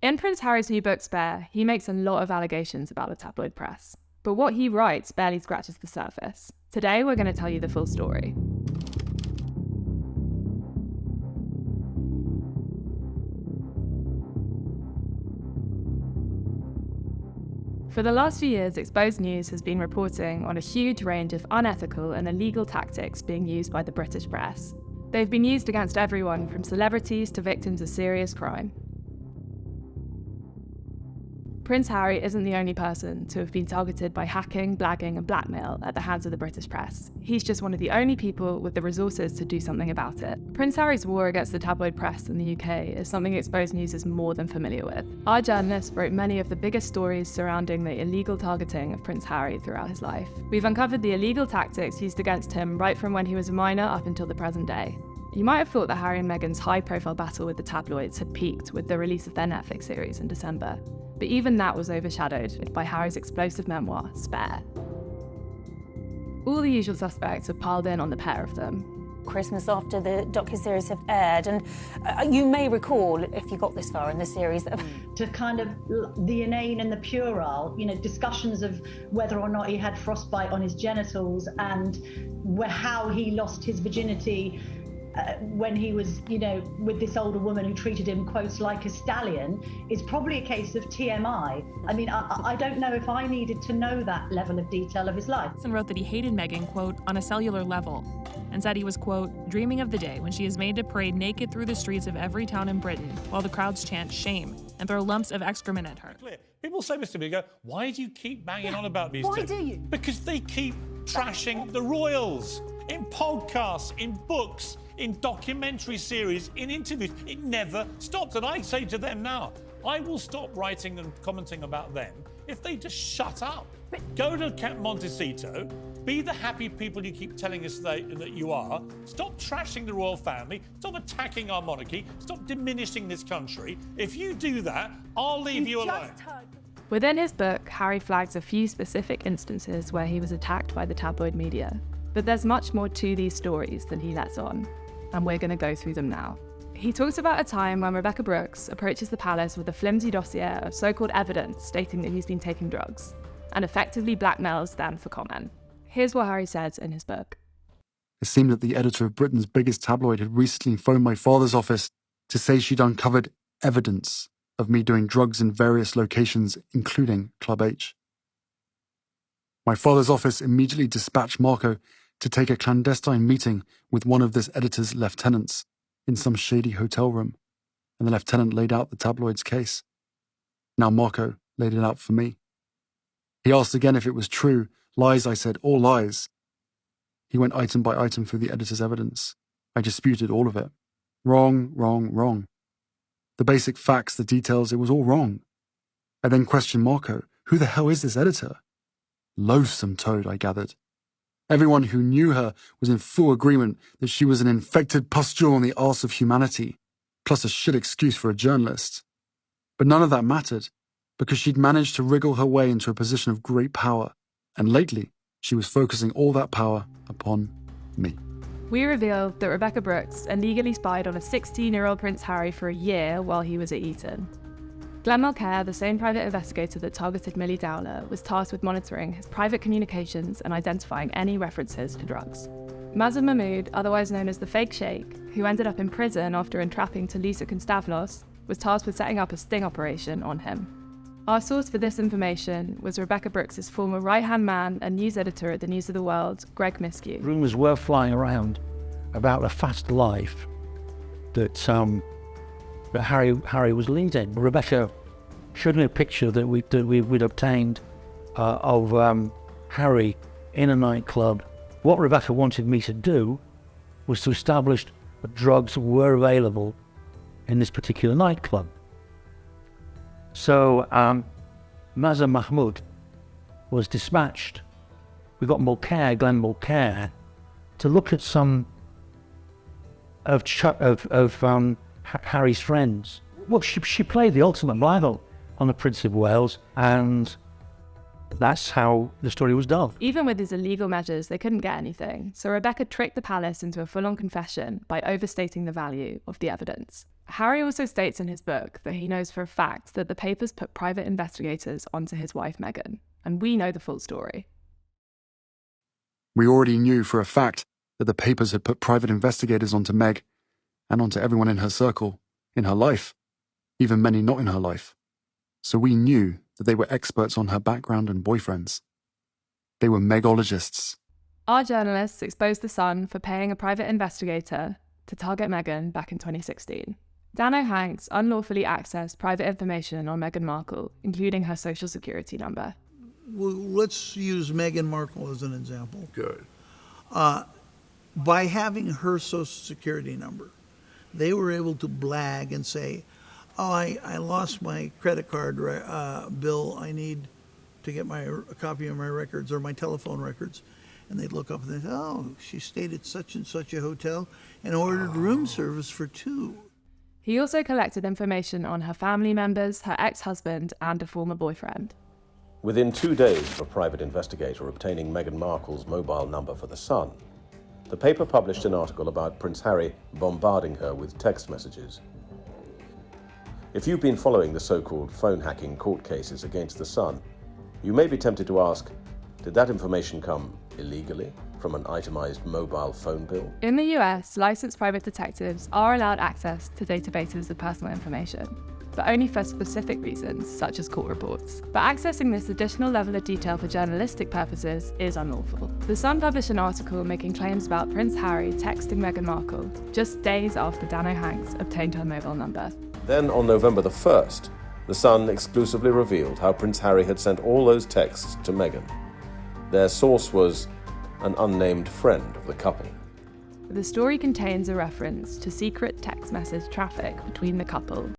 In Prince Harry's new book, Spare, he makes a lot of allegations about the tabloid press. But what he writes barely scratches the surface. Today, we're going to tell you the full story. For the last few years, Exposed News has been reporting on a huge range of unethical and illegal tactics being used by the British press. They've been used against everyone from celebrities to victims of serious crime. Prince Harry isn't the only person to have been targeted by hacking, blagging and blackmail at the hands of the British press. He's just one of the only people with the resources to do something about it. Prince Harry's war against the tabloid press in the UK is something Exposed News is more than familiar with. Our journalists wrote many of the biggest stories surrounding the illegal targeting of Prince Harry throughout his life. We've uncovered the illegal tactics used against him right from when he was a minor up until the present day. You might have thought that Harry and Meghan's high-profile battle with the tabloids had peaked with the release of their Netflix series in December. But even that was overshadowed by Harry's explosive memoir, Spare. All the usual suspects have piled in on the pair of them. Christmas after the docu-series have aired, and you may recall, if you got this far in the series, that to kind of the inane and the puerile, discussions of whether or not he had frostbite on his genitals and how he lost his virginity when he was, with this older woman who treated him, quotes, like a stallion, is probably a case of TMI. I mean, I don't know if I needed to know that level of detail of his life. And wrote that he hated Meghan, quote, on a cellular level, and said he was, quote, dreaming of the day when she is made to parade naked through the streets of every town in Britain while the crowds chant shame and throw lumps of excrement at her. People say this to me, go, why do you keep banging on about these two? Why do you? Because they keep trashing the royals in podcasts, in books, in documentary series, in interviews. It never stops. And I say to them now, I will stop writing and commenting about them if they just shut up. Go to Camp Montecito, be the happy people you keep telling us that you are, stop trashing the royal family, stop attacking our monarchy, stop diminishing this country. If you do that, I'll leave you alone. Within his book, Harry flags a few specific instances where he was attacked by the tabloid media. But there's much more to these stories than he lets on, and we're going to go through them now. He talks about a time when Rebekah Brooks approaches the palace with a flimsy dossier of so-called evidence stating that he's been taking drugs, and effectively blackmails them for comment. Here's what Harry says in his book. It seemed that the editor of Britain's biggest tabloid had recently phoned my father's office to say she'd uncovered evidence of me doing drugs in various locations, including Club H. My father's office immediately dispatched Marco to take a clandestine meeting with one of this editor's lieutenants in some shady hotel room, and the lieutenant laid out the tabloid's case. Now Marco laid it out for me. He asked again if it was true. Lies, I said, all lies. He went item by item through the editor's evidence. I disputed all of it. Wrong, wrong, wrong. The basic facts, the details, it was all wrong. I then questioned Marco. Who the hell is this editor? Loathsome toad, I gathered. Everyone who knew her was in full agreement that she was an infected pustule on the arse of humanity, plus a shit excuse for a journalist. But none of that mattered, because she'd managed to wriggle her way into a position of great power, and lately she was focusing all that power upon me. We revealed that Rebekah Brooks illegally spied on a 16-year-old Prince Harry for a year while he was at Eton. Glenn Mulcair, the same private investigator that targeted Millie Dowler, was tasked with monitoring his private communications and identifying any references to drugs. Mazin Mahmood, otherwise known as the Fake Sheikh, who ended up in prison after entrapping Talisa Konstavlos, was tasked with setting up a sting operation on him. Our source for this information was Rebekah Brooks' former right-hand man and news editor at the News of the World, Greg Miskew. Rumours were flying around about a fast life that Harry was leading. Rebekah showed me a picture that we'd obtained of Harry in a nightclub. What Rebekah wanted me to do was to establish that drugs were available in this particular nightclub. So Mazin Mahmood was dispatched. We got Glenn Mulcair, to look at some of Harry's friends. Well, she played the ultimate rival on the Prince of Wales, and that's how the story was done. Even with his illegal measures, they couldn't get anything, so Rebekah tricked the palace into a full-on confession by overstating the value of the evidence. Harry also states in his book that he knows for a fact that the papers put private investigators onto his wife Meghan, and we know the full story. We already knew for a fact that the papers had put private investigators onto Meg and onto everyone in her circle, in her life, even many not in her life. So we knew that they were experts on her background and boyfriends. They were Megologists. Our journalists exposed The Sun for paying a private investigator to target Meghan back in 2016. Dan O'Hanks unlawfully accessed private information on Meghan Markle, including her social security number. Well, let's use Meghan Markle as an example. Good. By having her social security number, they were able to blag and say, oh, I lost my credit card bill. I need to get a copy of my records or my telephone records. And they'd look up and they'd say, oh, she stayed at such and such a hotel and ordered room service for 2. He also collected information on her family members, her ex-husband, and a former boyfriend. Within 2 days of a private investigator obtaining Meghan Markle's mobile number for The Sun, the paper published an article about Prince Harry bombarding her with text messages. If you've been following the so-called phone hacking court cases against The Sun, you may be tempted to ask, did that information come illegally from an itemized mobile phone bill? In the US, licensed private detectives are allowed access to databases of personal information, but only for specific reasons, such as court reports. But accessing this additional level of detail for journalistic purposes is unlawful. The Sun published an article making claims about Prince Harry texting Meghan Markle just days after Dan O'Hanks obtained her mobile number. Then on November the 1st, The Sun exclusively revealed how Prince Harry had sent all those texts to Meghan. Their source was an unnamed friend of the couple. The story contains a reference to secret text message traffic between the couple